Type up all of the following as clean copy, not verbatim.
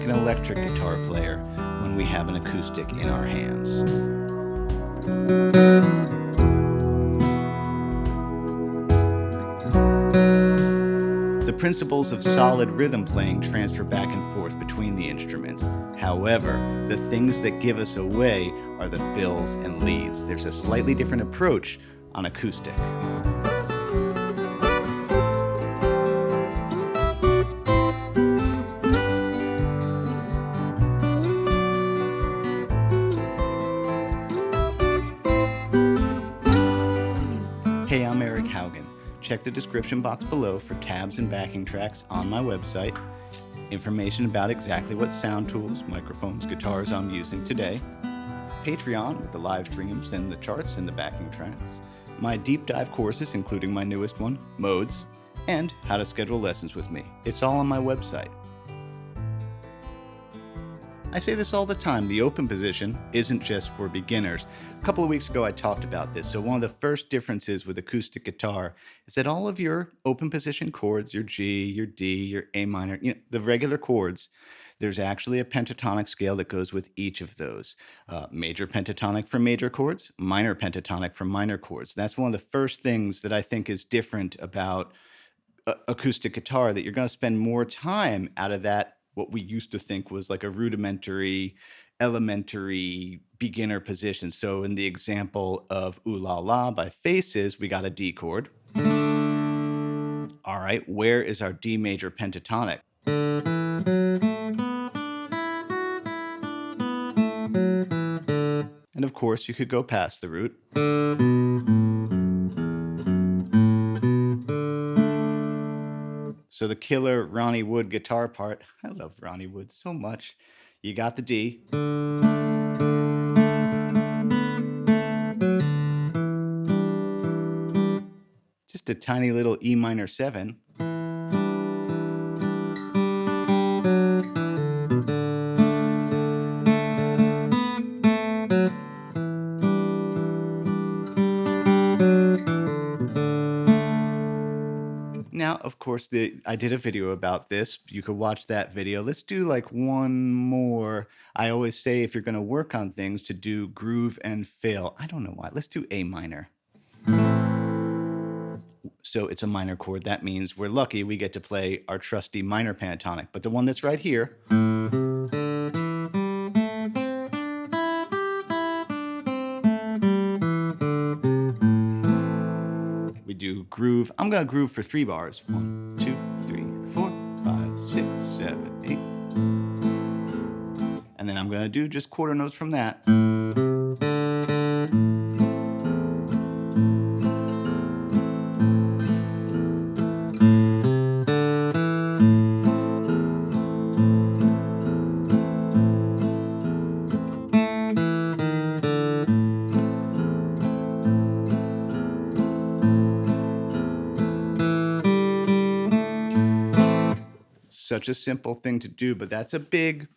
like an electric guitar player when we have an acoustic in our hands. The principles of solid rhythm playing transfer back and forth between the instruments. However, the things that give us away are the fills and leads. There's a slightly different approach on acoustic. Hey, I'm Eric Haugen. Check the description box below for tabs and backing tracks on my website, information about exactly what sound tools, microphones, guitars I'm using today, Patreon with the live streams and the charts and the backing tracks, my deep dive courses including my newest one, Modes, and how to schedule lessons with me. It's all on my website. I say this all the time, the open position isn't just for beginners. A couple of weeks ago I talked about this. So one of the first differences with acoustic guitar is that all of your open position chords, your G, your D, your A minor, the regular chords, there's actually a pentatonic scale that goes with each of those. Major pentatonic for major chords, minor pentatonic for minor chords. That's one of the first things that I think is different about acoustic guitar, that you're going to spend more time out of that, what we used to think was like a rudimentary, elementary beginner position. So in the example of Ooh La La by Faces, we got a D chord. All right, where is our D major pentatonic? And of course, you could go past the root. So the killer Ronnie Wood guitar part, I love Ronnie Wood so much. You got the D. Just a tiny little E minor 7. Now, of course, I did a video about this. You could watch that video. Let's do like one more. I always say if you're going to work on things to do groove and fill. I don't know why. Let's do A minor. So it's a minor chord. That means we're lucky we get to play our trusty minor pentatonic. But the one that's right here, we do groove. I'm going to groove for 3 bars. 1, 2, 3, 4, 5, 6, 7, 8. And then I'm going to do just quarter notes from that. Such a simple thing to do, but that's a big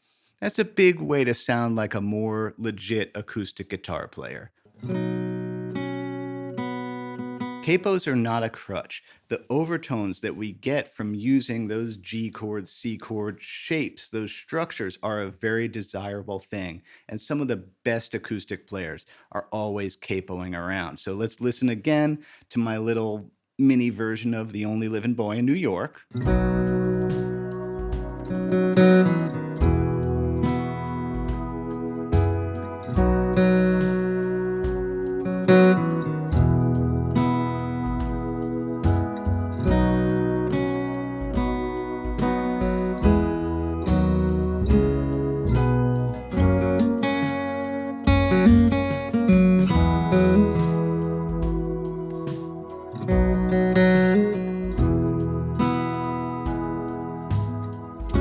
way to sound like a more legit acoustic guitar player. Capos are not a crutch. The overtones that we get from using those G chord, C chord shapes, those structures, are a very desirable thing. And some of the best acoustic players are always capoing around. So let's listen again to my little mini version of The Only Living Boy in New York.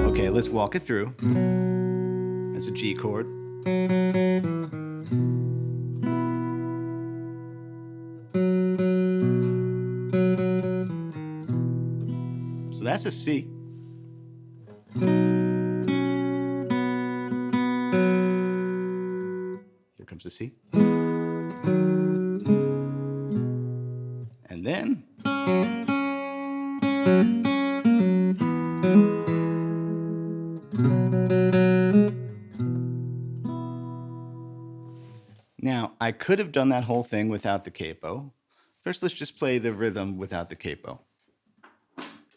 Okay, let's walk it through. That's a G chord. So that's a C. Here comes the C. And then could have done that whole thing without the capo. First, let's just play the rhythm without the capo.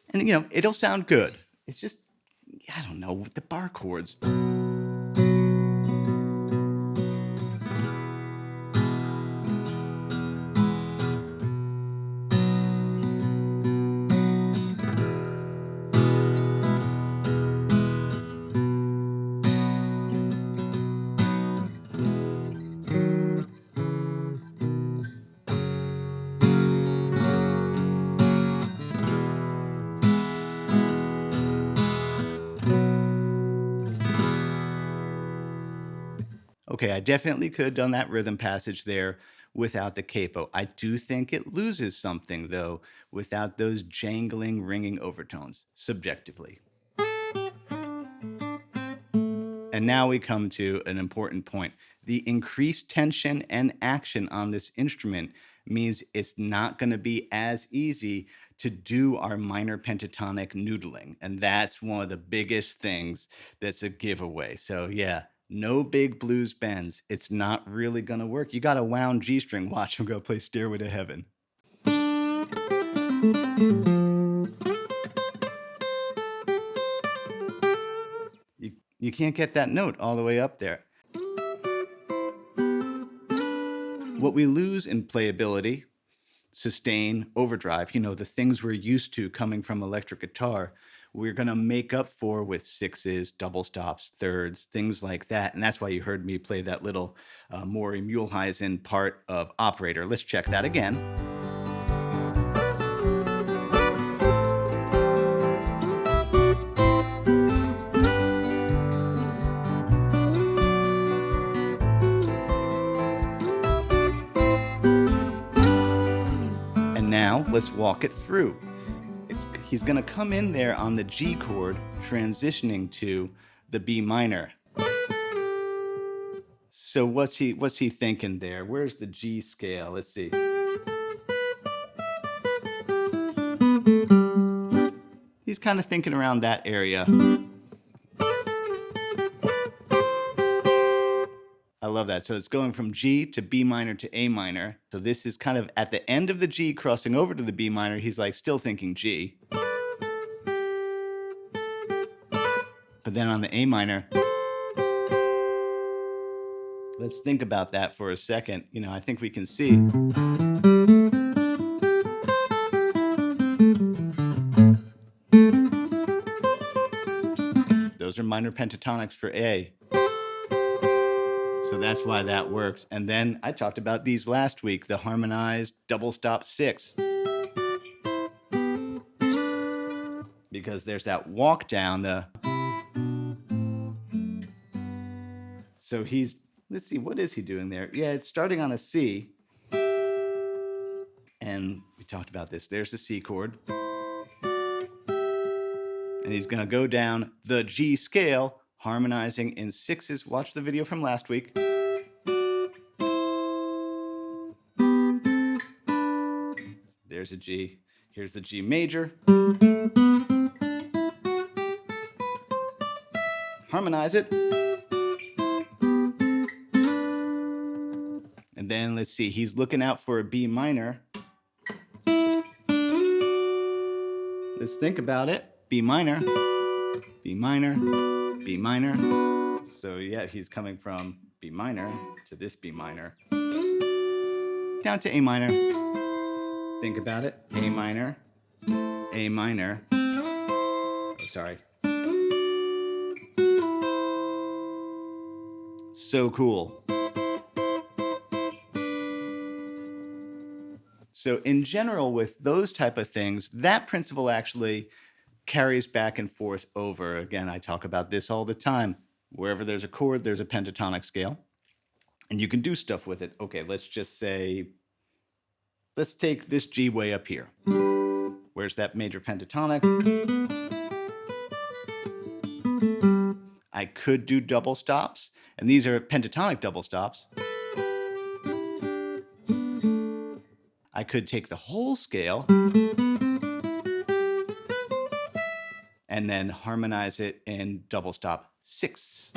And, it'll sound good. It's just, I don't know, with the bar chords. Okay, I definitely could have done that rhythm passage there without the capo. I do think it loses something, though, without those jangling, ringing overtones, subjectively. And now we come to an important point. The increased tension and action on this instrument means it's not going to be as easy to do our minor pentatonic noodling. And that's one of the biggest things that's a giveaway. So, yeah, no big blues bends. It's not really going to work. You got a wound G string. Watch him go play Stairway to Heaven. You can't get that note all the way up there. What we lose in playability, sustain, overdrive, the things we're used to coming from electric guitar, we're going to make up for with sixes, double stops, thirds, things like that. And that's why you heard me play that little Maury Muehlhausen part of Operator. Let's check that again. Now let's walk it through. He's going to come in there on the G chord, transitioning to the B minor. So what's he thinking there? Where's the G scale? Let's see. He's kind of thinking around that area. I love that. So it's going from G to B minor to A minor. So this is kind of at the end of the G crossing over to the B minor. He's like still thinking G. But then on the A minor, let's think about that for a second. I think we can see. Those are minor pentatonics for A. So that's why that works. And then I talked about these last week, the harmonized double stop six. Because there's that walk down So let's see, what is he doing there? Yeah, it's starting on a C. And we talked about this. There's the C chord. And he's going to go down the G scale, harmonizing in sixes. Watch the video from last week. There's a G. Here's the G major. Harmonize it. And then let's see, he's looking out for a B minor. Let's think about it. B minor, B minor, B minor. So yeah, he's coming from B minor to this B minor. Down to A minor. Think about it. A minor, A minor. Oh, sorry. So cool. So in general, with those type of things, that principle actually carries back and forth over. Again, I talk about this all the time. Wherever there's a chord, there's a pentatonic scale. And you can do stuff with it. Okay, let's just say, let's take this G way up here. Where's that major pentatonic? I could do double stops, and these are pentatonic double stops. I could take the whole scale and then harmonize it in double stop sixths.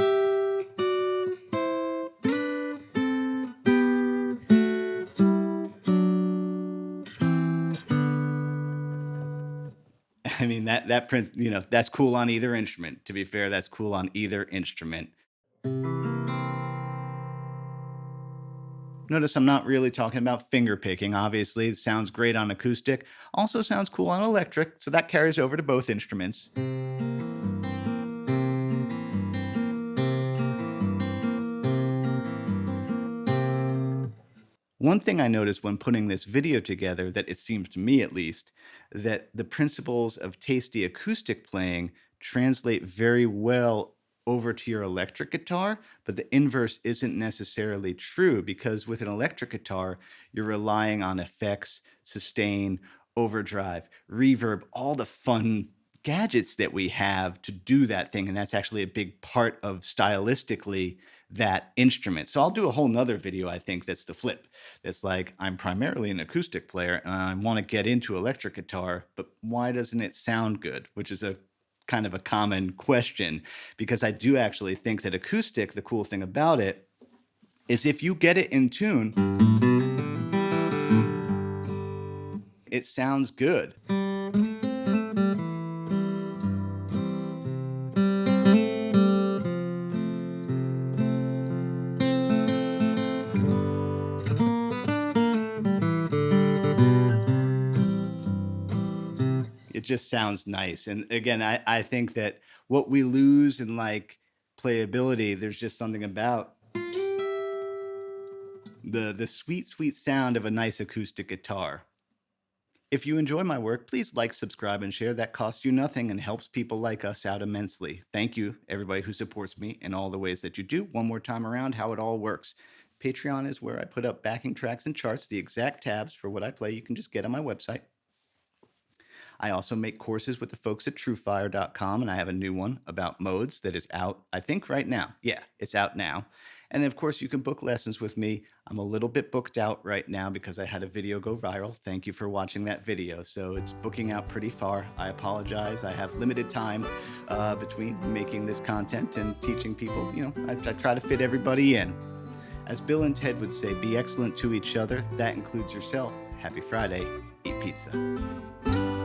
I mean, that's cool on either instrument. To be fair, that's cool on either instrument. Notice I'm not really talking about finger picking. Obviously, it sounds great on acoustic, also sounds cool on electric, so that carries over to both instruments. One thing I noticed when putting this video together, that it seems to me at least, that the principles of tasty acoustic playing translate very well over to your electric guitar, but the inverse isn't necessarily true because with an electric guitar, you're relying on effects, sustain, overdrive, reverb, all the fun gadgets that we have to do that thing. And that's actually a big part of stylistically that instrument. So I'll do a whole nother video, I think, that's the flip. It's like, I'm primarily an acoustic player and I want to get into electric guitar, but why doesn't it sound good? Which is a kind of a common question, because I do actually think that acoustic, the cool thing about it is if you get it in tune, it sounds good. It just sounds nice. And again, I think that what we lose in like playability, there's just something about the sweet, sweet sound of a nice acoustic guitar. If you enjoy my work, please like, subscribe, and share. That costs you nothing and helps people like us out immensely. Thank you, everybody who supports me in all the ways that you do. One more time around, how it all works. Patreon is where I put up backing tracks and charts. The exact tabs for what I play you can just get on my website. I also make courses with the folks at truefire.com, and I have a new one about modes that is out, I think, right now. Yeah, it's out now. And of course, you can book lessons with me. I'm a little bit booked out right now because I had a video go viral. Thank you for watching that video. So it's booking out pretty far. I apologize. I have limited time between making this content and teaching people. I try to fit everybody in. As Bill and Ted would say, be excellent to each other. That includes yourself. Happy Friday. Eat pizza.